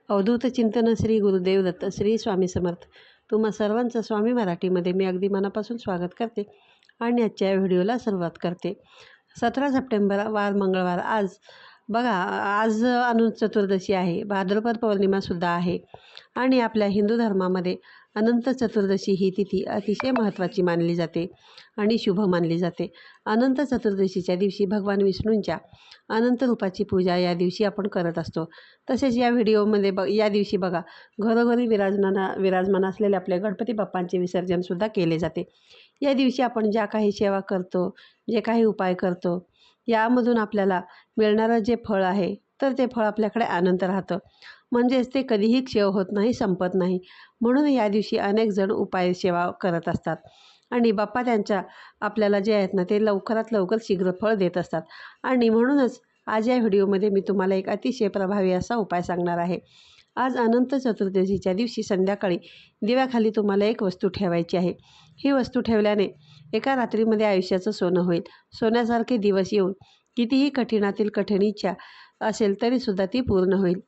अवधूत चिंतन श्री गुरुदेव दत्त श्री स्वामी समर्थ. तुम्हा सर्वांचं स्वामी मराठीमध्ये मी अगदी मनापासून स्वागत करते आणि आजच्या या व्हिडिओला सुरुवात करते. 17 सप्टेंबर वार मंगळवार. आज अनंत चतुर्दशी आहे. भाद्रपद पौर्णिमासुद्धा आहे आणि आपल्या हिंदू धर्मामध्ये अनंत चतुर्दशी ही तिथी अतिशय महत्त्वाची मानली जाते आणि शुभ मानली जाते. अनंत चतुर्दशीच्या दिवशी भगवान विष्णूंच्या अनंत रूपाची पूजा या दिवशी आपण करत असतो. तसेच या व्हिडिओमध्ये या दिवशी बघा, घरोघरी विराजमान असलेले आपले गणपती बाप्पांचे विसर्जनसुद्धा केले जाते. या दिवशी आपण ज्या काही सेवा करतो, जे काही उपाय करतो, यामधून आपल्याला मिळणारं जे फळ आहे तर ते फळ आपल्याकडे अनंत राहतं. म्हणजेच ते कधीही क्षय होत नाही, संपत नाही. म्हणून या दिवशी अनेक जण उपाय सेवा करत असतात आणि बाप्पा त्यांच्या आपल्याला जे आहेत ना ते लवकरात लवकर शीघ्र फळ देत असतात. आणि म्हणूनच आज या व्हिडिओमध्ये मी तुम्हाला एक अतिशय प्रभावी असा उपाय सांगणार आहे. आज अनंत चतुर्दशीच्या दिवशी संध्याकाळी दिव्याखाली तुम्हाला एक वस्तू ठेवायची आहे. ही वस्तू ठेवल्याने एका रात्रीमध्ये आयुष्याचं सोनं होईल. सोन्यासारखे दिवस येऊन कितीही कठीणातील कठीण इच्छा असेल तरीसुद्धा ती पूर्ण होईल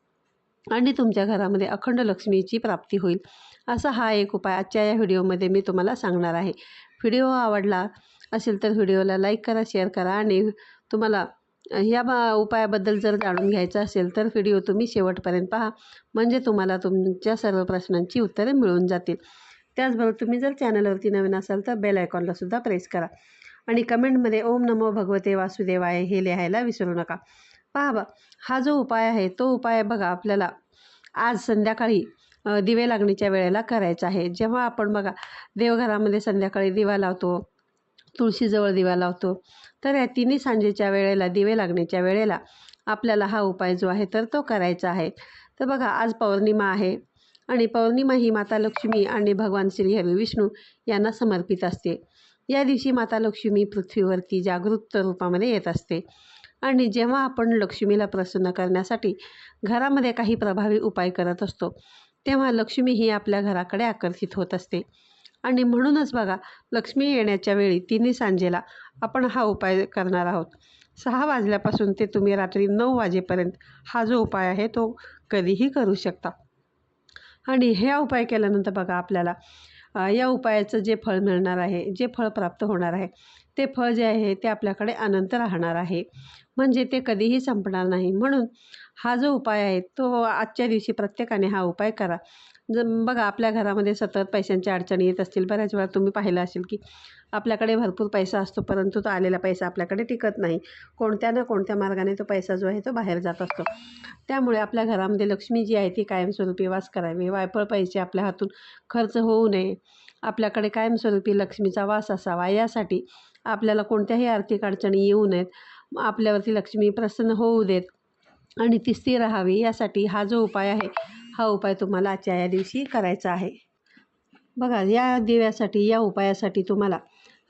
आणि तुमच्या घरामध्ये अखंड लक्ष्मीची प्राप्ती होईल. असा हा एक उपाय आजच्या या व्हिडिओमध्ये मी तुम्हाला सांगणार आहे. व्हिडिओ आवडला असेल तर व्हिडिओला लाईक करा, शेअर करा आणि तुम्हाला या उपायाबद्दल जर जाणून घ्यायचं असेल तर व्हिडिओ तुम्ही शेवटपर्यंत पहा, म्हणजे तुम्हाला तुमच्या सर्व प्रश्नांची उत्तरे मिळून जातील. त्याचबरोबर तुम्ही जर चॅनलवरती नवीन असाल तर बेल आयकॉनलासुद्धा प्रेस करा आणि कमेंटमध्ये ओम नमो भगवते वासुदेवाय हे लिहायला विसरू नका. पहा हा जो उपाय आहे तो उपाय बघा आपल्याला आज संध्याकाळी दिवे लागण्याच्या वेळेला करायचा आहे. जेव्हा आपण बघा देवघरामध्ये संध्याकाळी दिवा लावतो, तुळशीजवळ दिवा लावतो, तर या तिन्ही सांजेच्या वेळेला दिवे लागण्याच्या वेळेला आपल्याला हा उपाय जो आहे तर तो करायचा आहे. तर बघा आज पौर्णिमा आहे आणि पौर्णिमा ही माता लक्ष्मी आणि भगवान श्री हरी विष्णू यांना समर्पित असते. या दिवशी माता लक्ष्मी पृथ्वीवरती जागृत रूपामध्ये येत असते आणि जेव्हा आपण लक्ष्मीला प्रसन्न करण्यासाठी घरामध्ये काही प्रभावी उपाय करत असतो तेव्हा लक्ष्मी ही आपल्या घराकडे आकर्षित होत असते. आणि म्हणूनच बघा लक्ष्मी येण्याच्या वेळी तिन्ही सांजेला आपण हा उपाय करणार आहोत. 6 वाजल्यापासून ते तुम्ही रात्री 9 वाजेपर्यंत हा जो उपाय आहे तो कधीही करू शकता. आणि हे उपाय केल्यानंतर बघा आपल्याला या उपायाचं जे फळ मिळणार आहे, जे फळ प्राप्त होणार आहे ते फळ जे आहे ते आपल्याकडे अनंत राहणार आहे, म्हणजे ते कधीही संपणार नाही. म्हणून हा जो उपाय आहे तो आजच्या दिवशी प्रत्येकाने हा उपाय करा. बघा आपल्या घरामध्ये सतत पैशांच्या अडचणी येत असतील. बऱ्याच वेळा तुम्ही पाहिलं असेल की आपल्याकडे भरपूर पैसा असतो परंतु तो आलेला पैसा आपल्याकडे टिकत नाही. कोणत्या ना कोणत्या मार्गाने तो पैसा जो आहे तो बाहेर जात असतो. त्यामुळे आपल्या घरामध्ये लक्ष्मी जी आहे ती कायमस्वरूपी वास करावी. वायफळ पैसे आपल्या हातून खर्च होऊ नये, आपल्याकडे कायमस्वरूपी लक्ष्मीचा वास असावा, यासाठी आपल्याला कोणत्याही आर्थिक अडचणी येऊ नयेत, आपल्यावरती लक्ष्मी प्रसन्न होऊ देत आणि ती स्थिर राहावी, यासाठी हा जो उपाय आहे हा उपाय तुम्हाला आजच्या या दिवशी करायचा आहे. बघा या दिव्यासाठी, या उपायासाठी तुम्हाला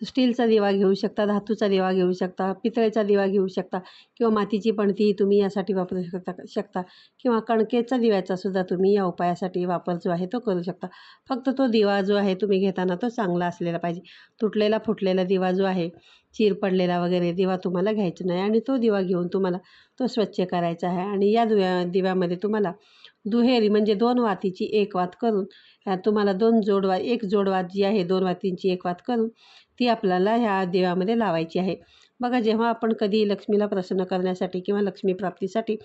स्टीलचा दिवा घेऊ शकता, धातूचा दिवा घेऊ शकता, पितळेचा दिवा घेऊ शकता किंवा मातीची पणती तुम्ही यासाठी वापरू शकता किंवा कणकेचा दिव्याचा सुद्धा तुम्ही या उपायासाठी वापर जो आहे तो करू शकता. फक्त तो दिवा जो आहे तुम्ही घेताना तो चांगला असलेला पाहिजे. तुटलेला फुटलेला दिवा जो आहे, चीर पडलेला वगैरे दिवा तुम्हाला घ्यायचा नाही आणि तो दिवा घेऊन तुम्हाला तो स्वच्छ करायचा आहे. आणि या दिव्यामध्ये तुम्हाला दुहेरी म्हणजे 2 वातीची एक वात करून तुम्हाला 2 जोडवा, एक जोडवात जी आहे 2 वातींची एक वात करून ती आपल्याला ह्या दिव्यामध्ये लावायची आहे. बघा जेव्हा आपण कधी लक्ष्मीला प्रसन्न करण्यासाठी किंवा लक्ष्मी प्राप्तीसाठी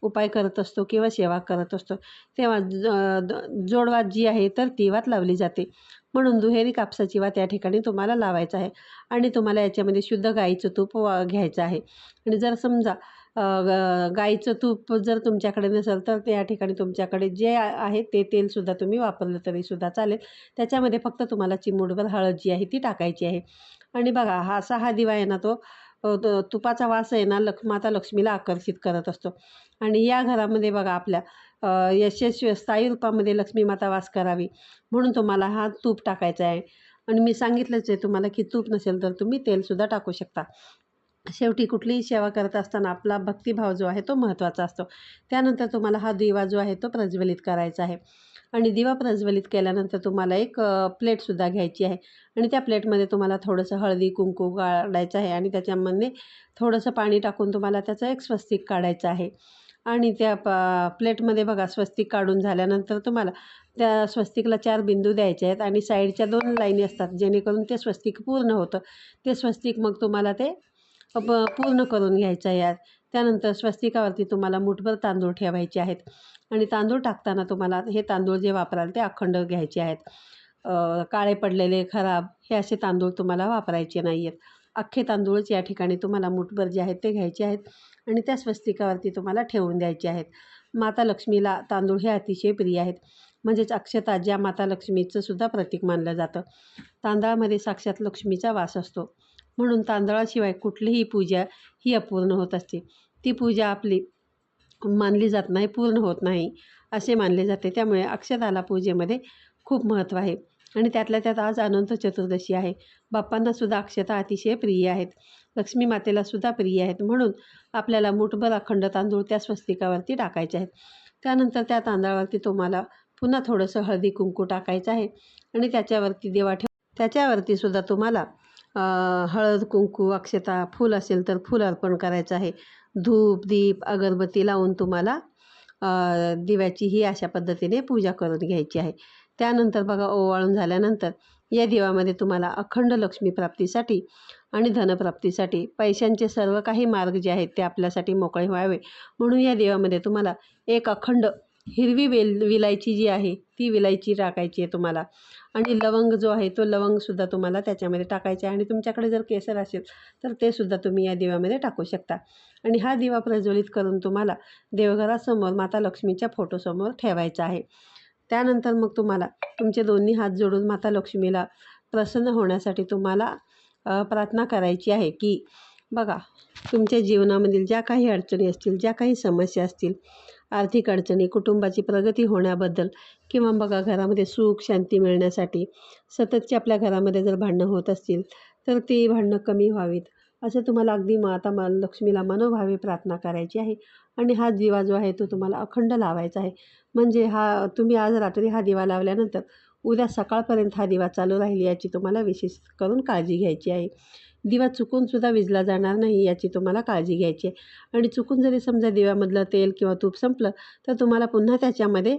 उपाय करत असतो किंवा सेवा करत असतो तेव्हा जोडवात जी आहे तर ती वात लावली जाते. म्हणून दुहेरी कापसाची वात या ठिकाणी तुम्हाला लावायचं आहे आणि तुम्हाला याच्यामध्ये शुद्ध गाईचं तूप घ्यायचं आहे. आणि जर समजा गाईचं तूप जर तुमच्याकडे नसेल तर त्या ठिकाणी तुमच्याकडे जे आहे ते तेलसुद्धा तुम्ही वापरलं तरीसुद्धा चालेल. त्याच्यामध्ये फक्त तुम्हाला चिमूटभर हळद जी आहे ती टाकायची आहे. आणि बघा हा दिवा आहे ना तो तुपाचा वास आहे ना माता लक्ष्मीला आकर्षित करत असतो. आणि या घरामध्ये बघा आपल्या यशस्वी स्थायी रूपामध्ये लक्ष्मी माता वास करावी म्हणून तुम्हाला हा तूप टाकायचा आहे. आणि मी सांगितलंच आहे तुम्हाला की तूप नसेल तर तुम्ही तेलसुद्धा टाकू शकता. शेवटी कुठलीही सेवा करत असताना आपला भक्तिभाव जो आहे तो महत्त्वाचा असतो. त्यानंतर तुम्हाला हा दिवा जो आहे तो प्रज्वलित करायचा आहे. आणि दिवा प्रज्वलित केल्यानंतर तुम्हाला एक प्लेटसुद्धा घ्यायची आहे आणि त्या प्लेटमध्ये तुम्हाला थोडंसं हळदी कुंकू काढायचं आहे आणि त्याच्यामध्ये थोडंसं पाणी टाकून तुम्हाला त्याचं एक स्वस्तिक काढायचं आहे. आणि त्या प्लेटमध्ये बघा स्वस्तिक काढून झाल्यानंतर तुम्हाला त्या स्वस्तिकला 4 बिंदू द्यायचे आहेत आणि साईडच्या 2 लाईनी असतात, जेणेकरून ते स्वस्तिक पूर्ण होतं. ते स्वस्तिक मग तुम्हाला ते पूर्ण करून घ्यायचं आहे. त्यानंतर स्वस्तिकावरती तुम्हाला मुठभर तांदूळ ठेवायचे आहेत आणि तांदूळ टाकताना तुम्हाला हे तांदूळ जे वापराल ते अखंड घ्यायचे आहेत. काळे पडलेले, खराब हे असे तांदूळ तुम्हाला वापरायचे नाही आहेत. अख्खे तांदूळच या ठिकाणी तुम्हाला मुठभर जे आहेत ते घ्यायचे आहेत आणि त्या स्वस्तिकावरती तुम्हाला ठेवून द्यायचे आहेत. माता लक्ष्मीला तांदूळ हे अतिशय प्रिय आहेत. म्हणजेच अक्षता ज्या माता लक्ष्मीचं सुद्धा प्रतीक मानलं जातं. तांदळामध्ये साक्षात लक्ष्मीचा वास असतो, म्हणून तांदळाशिवाय कुठलीही पूजा ही अपूर्ण होत असते. ती पूजा आपली मानली जात नाही, पूर्ण होत नाही असे मानले जाते. त्यामुळे अक्षताला पूजेमध्ये खूप महत्त्व आहे आणि त्यातल्या त्यात आज अनंत चतुर्दशी आहे. बाप्पांनासुद्धा अक्षता अतिशय प्रिय आहेत, लक्ष्मी मातेलासुद्धा प्रिय आहेत. म्हणून आपल्याला मुठभर अखंड तांदूळ त्या स्वस्तिकावरती टाकायचे आहेत. त्यानंतर त्या तांदळावरती तुम्हाला पुन्हा थोडंसं हळदी कुंकू टाकायचं आहे आणि त्याच्यावरती दिवा त्याच्यावरती सुद्धा तुम्हाला हळद कुंकू, अक्षता, फूल असेल तर फूल अर्पण करायचं आहे. धूप दीप अगरबत्ती लावून तुम्हाला दिव्याची ही अशा पद्धतीने पूजा करून घ्यायची आहे. त्यानंतर बघा ओवाळून झाल्यानंतर या दिव्यामध्ये तुम्हाला अखंड लक्ष्मी प्राप्तीसाठी आणि धनप्राप्तीसाठी पैशांचे सर्व काही मार्ग जे आहेत ते आपल्यासाठी मोकळे व्हावे म्हणून या दिव्यामध्ये तुम्हाला एक अखंड हिरवी विलायची जी आहे ती विलायची टाकायची आहे तुम्हाला आणि लवंग जो आहे तो लवंगसुद्धा तुम्हाला त्याच्यामध्ये टाकायचा आहे आणि तुमच्याकडे जर केसर असेल तर ते सुद्धा तुम्ही या दिव्यामध्ये टाकू शकता. आणि हा दिवा प्रज्वलित करून तुम्हाला देवघरासमोर माता लक्ष्मीच्या फोटोसमोर ठेवायचा आहे. त्यानंतर मग तुम्हाला तुमचे दोन्ही हात जोडून माता लक्ष्मीला प्रसन्न होण्यासाठी तुम्हाला प्रार्थना करायची आहे की बघा तुमच्या जीवनामधील ज्या काही अडचणी असतील, ज्या काही समस्या असतील, आर्थिक अडचणी, कुटुंबाची प्रगती होण्याबद्दल किंवा बघा घरामध्ये सुख शांती मिळण्यासाठी, सततची आपल्या घरामध्ये जर भांडणं होत असतील तर ती भांडणं कमी व्हावीत असं तुम्हाला अगदी माता लक्ष्मीला मनोभावे प्रार्थना करायची आहे. आणि हा दिवा जो आहे तो तुम्हाला अखंड लावायचा आहे. म्हणजे तुम्ही आज रात्री हा दिवा लावल्यानंतर उद्या सकाळपर्यंत हा दिवा चालू राहील याची तुम्हाला विशेष करून काळजी घ्यायची आहे. दिवा चुकूनसुद्धा विझला जाणार नाही याची तुम्हाला काळजी घ्यायची आहे. आणि चुकून जरी समजा दिव्यामधलं तेल किंवा तूप संपलं तर तुम्हाला पुन्हा त्याच्यामध्ये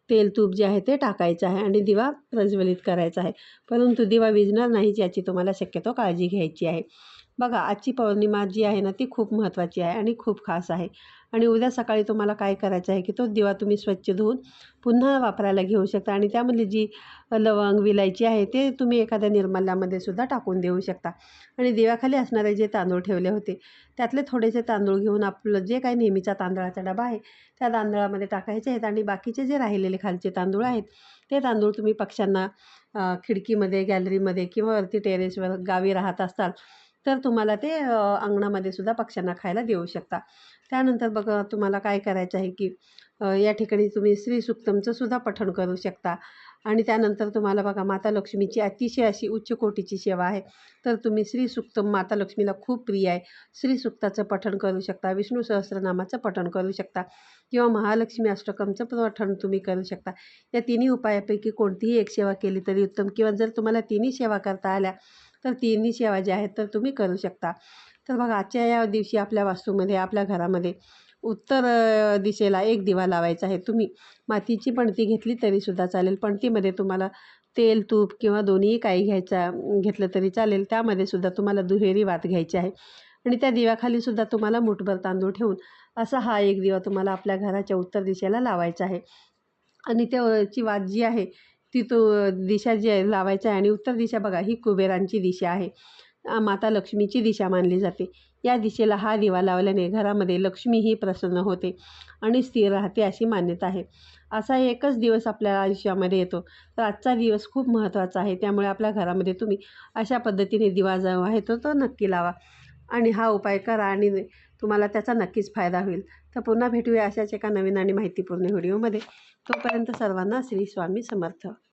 तेल तूप जे आहे ते टाकायचं आहे आणि दिवा प्रज्वलित करायचा आहे. परंतु दिवा विझणार नाहीच याची तुम्हाला शक्यतो काळजी घ्यायची आहे. बघा आजची पौर्णिमा जी आहे ना ती खूप महत्त्वाची आहे आणि खूप खास आहे. आणि उद्या सकाळी तुम्हाला काय करायचं आहे की तो दिवा तुम्ही स्वच्छ धुवून पुन्हा वापरायला घेऊ शकता आणि त्यामधली जी लवंग विलायची आहे ते तुम्ही एखाद्या निर्माल्यामध्ये सुद्धा टाकून देऊ शकता. आणि दिव्याखाली असणारे जे तांदूळ ठेवले होते त्यातले थोडेसे तांदूळ घेऊन आपलं जे काही नेहमीचा तांदळाचा डबा आहे त्या तांदळामध्ये टाकायचे आहेत आणि बाकीचे जे राहिलेले खालचे तांदूळ आहेत ते तांदूळ तुम्ही पक्ष्यांना खिडकीमध्ये, गॅलरीमध्ये किंवा वरती टेरेसवर गावी राहत असाल तर तुम्हाला ते अंगणामध्ये सुद्धा पक्ष्यांना खायला देऊ शकता. त्यानंतर बघा तुम्हाला काय करायचं आहे की या ठिकाणी तुम्ही श्री सुक्तमचं सुद्धा पठण करू शकता. आणि त्यानंतर तुम्हाला बघा माता लक्ष्मीची अतिशय अशी उच्च कोटीची सेवा आहे तर तुम्ही श्री सुक्तम माता लक्ष्मीला खूप प्रिय आहे श्री सुक्ताचं पठण करू शकता, विष्णू सहस्रनामाचं पठण करू शकता किंवा महालक्ष्मी अष्टकमचं पठण तुम्ही करू शकता. या तिन्ही उपायापैकी कोणतीही एक सेवा केली तरी उत्तम किंवा जर तुम्हाला तिन्ही सेवा करता आल्या तर तिन्ही सेवा ज्या आहेत तर तुम्ही करू शकता. तर बघा आजच्या या दिवशी आपल्या वास्तूमध्ये आपल्या घरामध्ये उत्तर दिशेला एक दिवा लावायचा आहे. तुम्ही मातीची पणती घेतली तरीसुद्धा चालेल. पणतीमध्ये तुम्हाला तेल तूप किंवा दोन्हीही काही घेतलं तरी चालेल. त्यामध्ये सुद्धा तुम्हाला दुहेरी वात घ्यायची आहे आणि त्या दिव्याखालीसुद्धा तुम्हाला मुठभर तांदूळ ठेवून असा हा एक दिवा तुम्हाला आपल्या घराच्या उत्तर दिशेला लावायचा आहे. आणि त्याची वात जी आहे ती दिशा जी आहे लावायची आहे आणि उत्तर दिशा बघा ही कुबेरांची दिशा आहे, माता लक्ष्मीची दिशा मानली जाते. या दिशेला हा दिवा लावल्याने घरामध्ये लक्ष्मी ही प्रसन्न होते आणि स्थिर राहते अशी मान्यता आहे. असा एकच दिवस आपल्या आयुष्यामध्ये येतो तर आजचा दिवस खूप महत्त्वाचा आहे. त्यामुळे आपल्या घरामध्ये तुम्ही अशा पद्धतीने दिवा जो आहे तो नक्की लावा आणि हा उपाय करा आणि तुम्हाला त्याचा नक्कीच फायदा होईल. तर पुन्हा भेटूया अशाच एका नवीन आणि माहितीपूर्ण व्हिडिओमध्ये. तोपर्यंत सर्वांना श्री स्वामी समर्थ.